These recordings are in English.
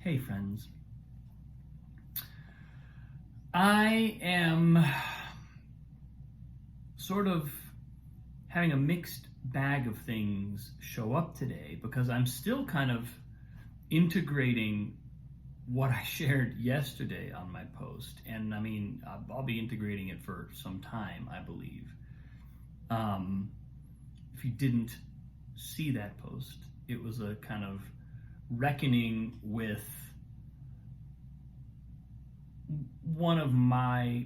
Hey friends, I am sort of having a mixed bag of things show up today because I'm still kind of integrating what I shared yesterday on my post. And I mean, I'll be integrating it for some time, I believe. If you didn't see that post, it was a kind of reckoning with one of my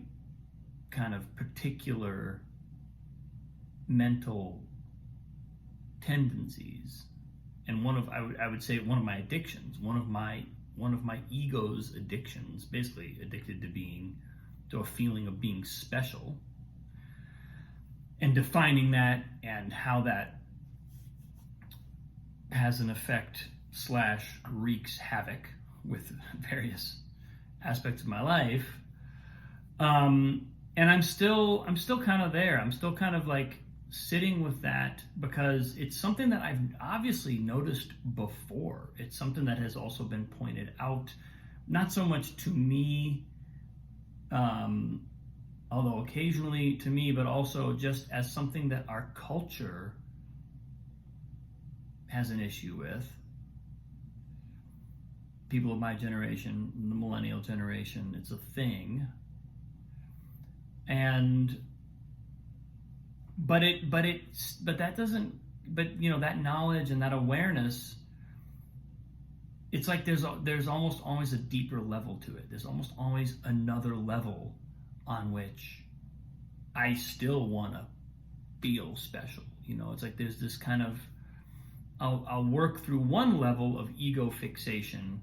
kind of particular mental tendencies, and I would say one of my addictions, one of my ego's addictions, basically addicted to a feeling of being special, and defining that and how that has an effect / wreaks havoc with various aspects of my life. And I'm still kind of there. I'm still kind of like sitting with that because it's something that I've obviously noticed before. It's something that has also been pointed out, not so much to me, although occasionally to me, but also just as something that our culture has an issue with. People of my generation, the Millennial Generation, it's a thing. But that knowledge and that awareness, it's like there's almost always a deeper level to it. There's almost always another level on which I still want to feel special. It's like there's this kind of, I'll work through one level of ego fixation,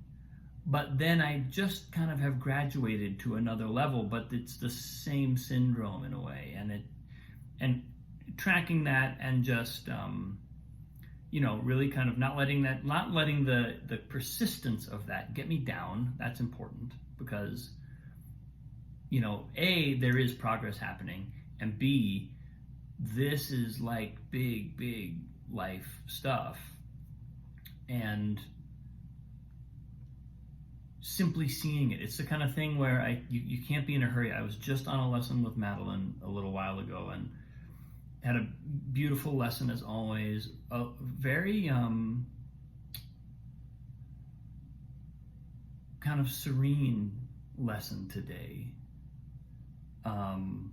but then I just kind of have graduated to another level, but it's the same syndrome in a way, and tracking that and just really kind of not letting the persistence of that get me down. That's important because A, there is progress happening, and B, this is like big life stuff, and simply seeing it. It's the kind of thing where you can't be in a hurry. I was just on a lesson with Madeline a little while ago and had a beautiful lesson as always. A very kind of serene lesson today. And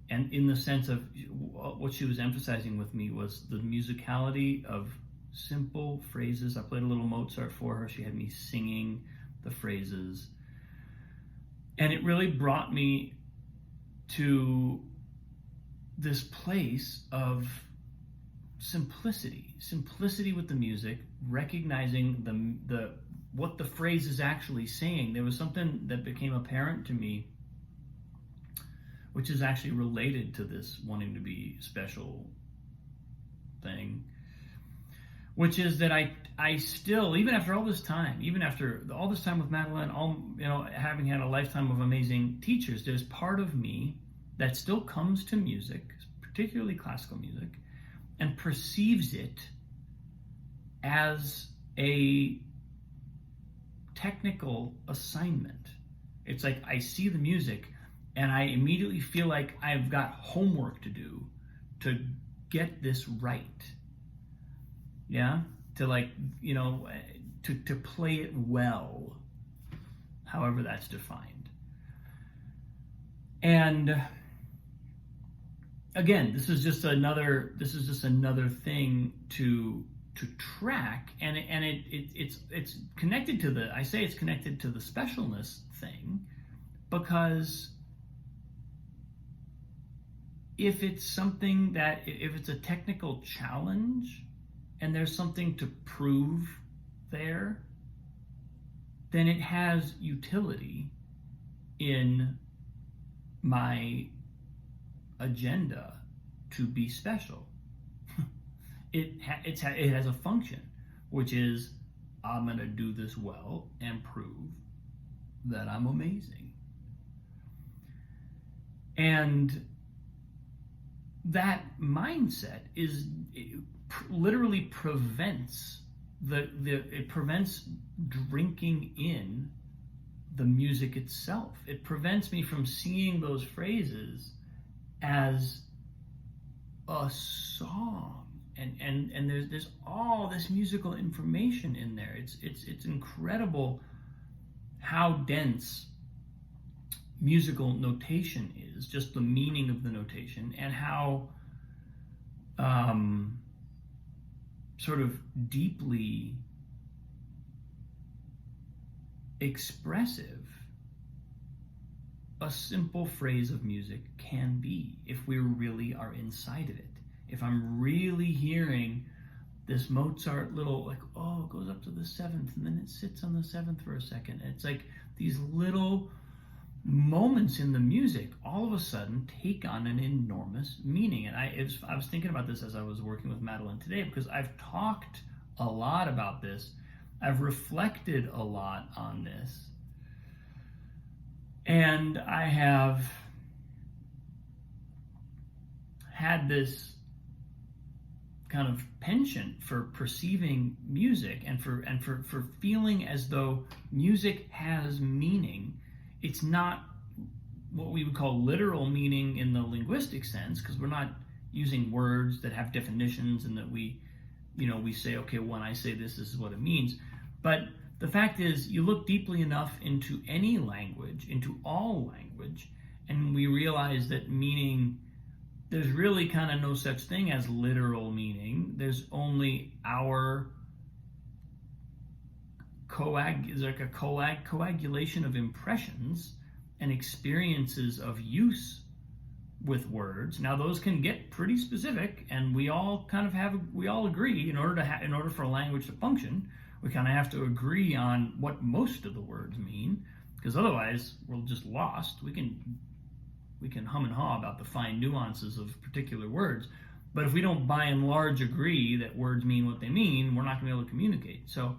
in the sense of what she was emphasizing with me was the musicality of simple phrases. I played a little Mozart for her. She had me singing the phrases. And it really brought me to this place of simplicity with the music, recognizing the what the phrase is actually saying. There was something that became apparent to me, which is actually related to this wanting to be special thing, which is that I still, even after all this time, even after all this time with Madeline, having had a lifetime of amazing teachers, there's part of me that still comes to music, particularly classical music, and perceives it as a technical assignment. It's like I see the music and I immediately feel like I've got homework to do to get this right. Yeah? To to play it well, however that's defined. And again, this is just another thing to track, and it's connected to it's connected to the specialness thing, because if it's a technical challenge and there's something to prove there, then it has utility in my agenda to be special. It has a function, which is I'm going to do this well and prove that I'm amazing. And that mindset literally prevents it prevents drinking in the music itself. It prevents me from seeing those phrases as a song, and there's all this musical information in there. It's incredible how dense musical notation is, just the meaning of the notation, and how sort of deeply expressive a simple phrase of music can be if we really are inside of it. If I'm really hearing this Mozart little, like, oh, it goes up to the seventh and then it sits on the seventh for a second. And it's like these little moments in the music all of a sudden take on an enormous meaning. And I was thinking about this as I was working with Madeline today, because I've talked a lot about this. I've reflected a lot on this. And I have had this kind of penchant for perceiving music and for feeling as though music has meaning. It's not what we would call literal meaning in the linguistic sense, because we're not using words that have definitions and that we say, okay, when I say this is what it means. But the fact is, you look deeply enough into any language, into all language, and we realize that meaning, there's really kind of no such thing as literal meaning. There's only our coagulation of impressions and experiences of use with words. Now those can get pretty specific, and we all agree in order for a language to function, we kind of have to agree on what most of the words mean, because otherwise we're just lost. We can hum and haw about the fine nuances of particular words, but if we don't by and large agree that words mean what they mean, we're not going to be able to communicate. So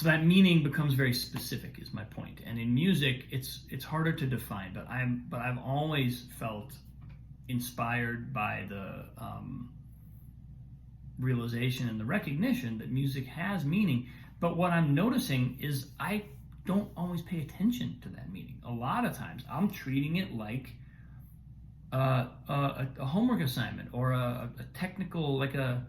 that meaning becomes very specific, is my point. And in music, it's harder to define. But I've always felt inspired by the realization and the recognition that music has meaning. But what I'm noticing is I don't always pay attention to that meaning. A lot of times I'm treating it like a homework assignment, or a technical, like a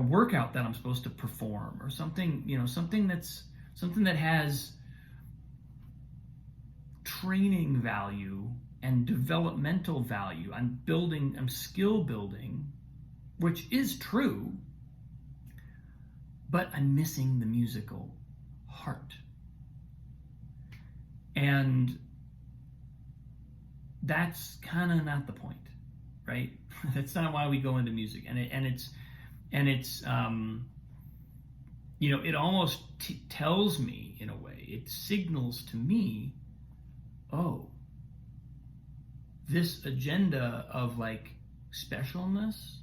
workout that I'm supposed to perform, or something that has training value and developmental value. I'm skill building, which is true, but I'm missing the musical heart. And that's kind of not the point, right? That's not why we go into music. It almost tells me, in a way, it signals to me, oh, this agenda of like specialness,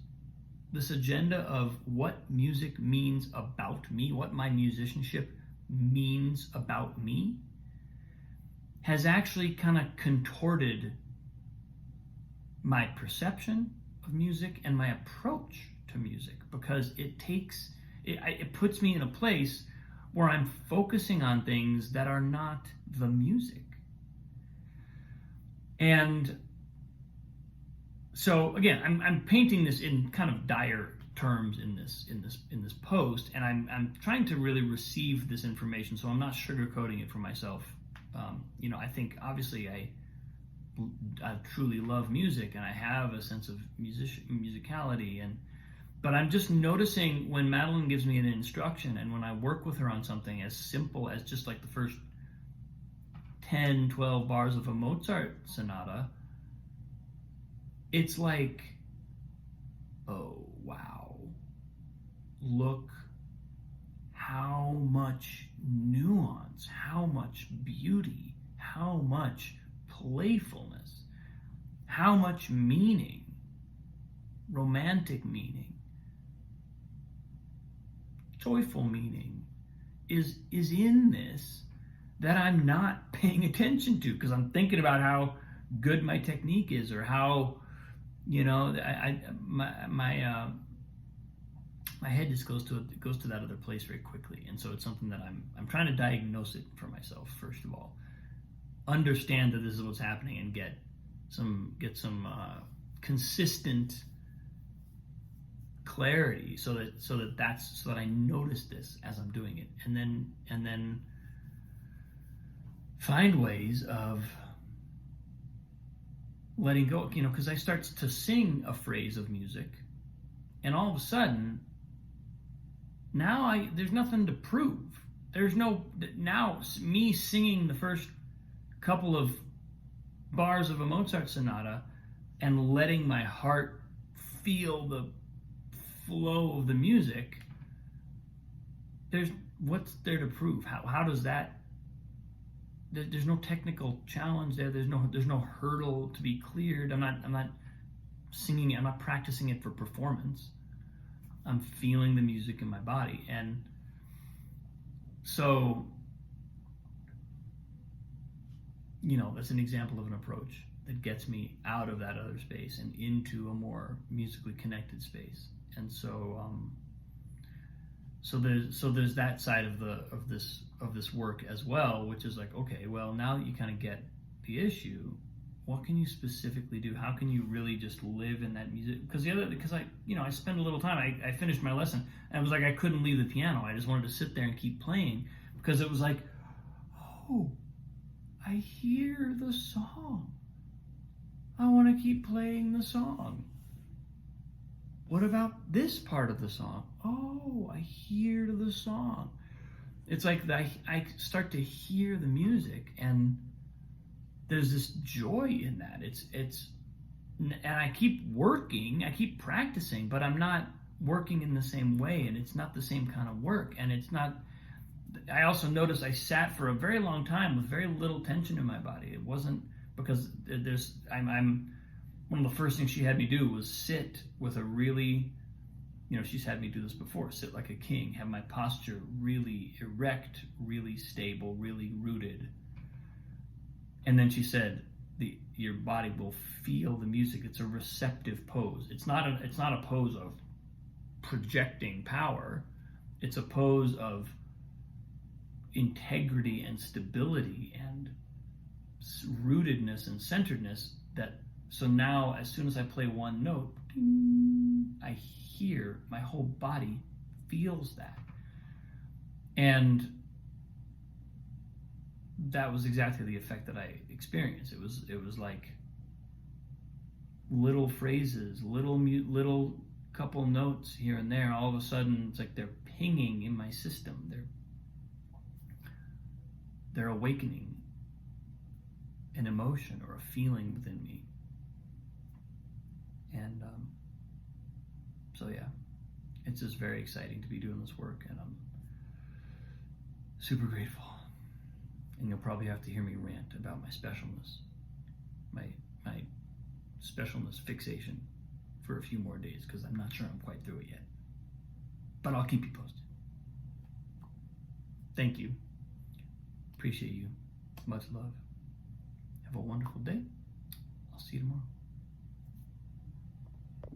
this agenda of what music means about me, what my musicianship means about me, has actually kind of contorted my perception of music and my approach to music, because it puts me in a place where I'm focusing on things that are not the music. And so again, I'm painting this in kind of dire terms in this post, and I'm trying to really receive this information, so I'm not sugarcoating it for myself. I think obviously I truly love music, and I have a sense of musicality, but I'm just noticing when Madeline gives me an instruction, and when I work with her on something as simple as just like the first 10, 12 bars of a Mozart sonata, it's like, oh, wow, look how much nuance, how much beauty, how much playfulness, how much meaning, romantic meaning, joyful meaning is in this that I'm not paying attention to, because I'm thinking about how good my technique my head just goes to that other place very quickly. And so it's something that I'm trying to diagnose it for myself, first of all. Understand that this is what's happening and get some consistent clarity so that I notice this as I'm doing it, and then find ways of letting go, because I start to sing a phrase of music, and all of a sudden now there's nothing to prove. There's no, now me singing the first couple of bars of a Mozart sonata and letting my heart feel the flow of the music, what's there to prove? How does that, there's no technical challenge there. There's no hurdle to be cleared. I'm not singing it. I'm not practicing it for performance. I'm feeling the music in my body. And so, that's an example of an approach that gets me out of that other space and into a more musically connected space. And so there's that side of this work as well, which is like, okay, well, now that you kind of get the issue, what can you specifically do? How can you really just live in that music? Because I spent a little time. I finished my lesson, and it was like I couldn't leave the piano. I just wanted to sit there and keep playing, because it was like, oh, I hear the song. I want to keep playing the song. What about this part of the song? Oh, I hear the song. It's like I start to hear the music, and there's this joy in that. And I keep working, I keep practicing, but I'm not working in the same way, and it's not the same kind of work. And it's not, I also noticed I sat for a very long time with very little tension in my body. It wasn't because I'm one of the first things she had me do was sit with a really, she's had me do this before, sit like a king, have my posture really erect, really stable, really rooted. And then she said, your body will feel the music. It's a receptive pose. It's not a pose of projecting power. It's a pose of integrity and stability and rootedness and centeredness. So now, as soon as I play one note, ding, I hear, my whole body feels that. And that was exactly the effect that I experienced. It was like little phrases, little couple notes here and there. All of a sudden, it's like they're pinging in my system. They're awakening an emotion or a feeling within me. And so yeah, it's just very exciting to be doing this work, and I'm super grateful. And you'll probably have to hear me rant about my specialness, my specialness fixation for a few more days, because I'm not sure I'm quite through it yet. But I'll keep you posted. Thank you. Appreciate you. Much love. Have a wonderful day. I'll see you tomorrow.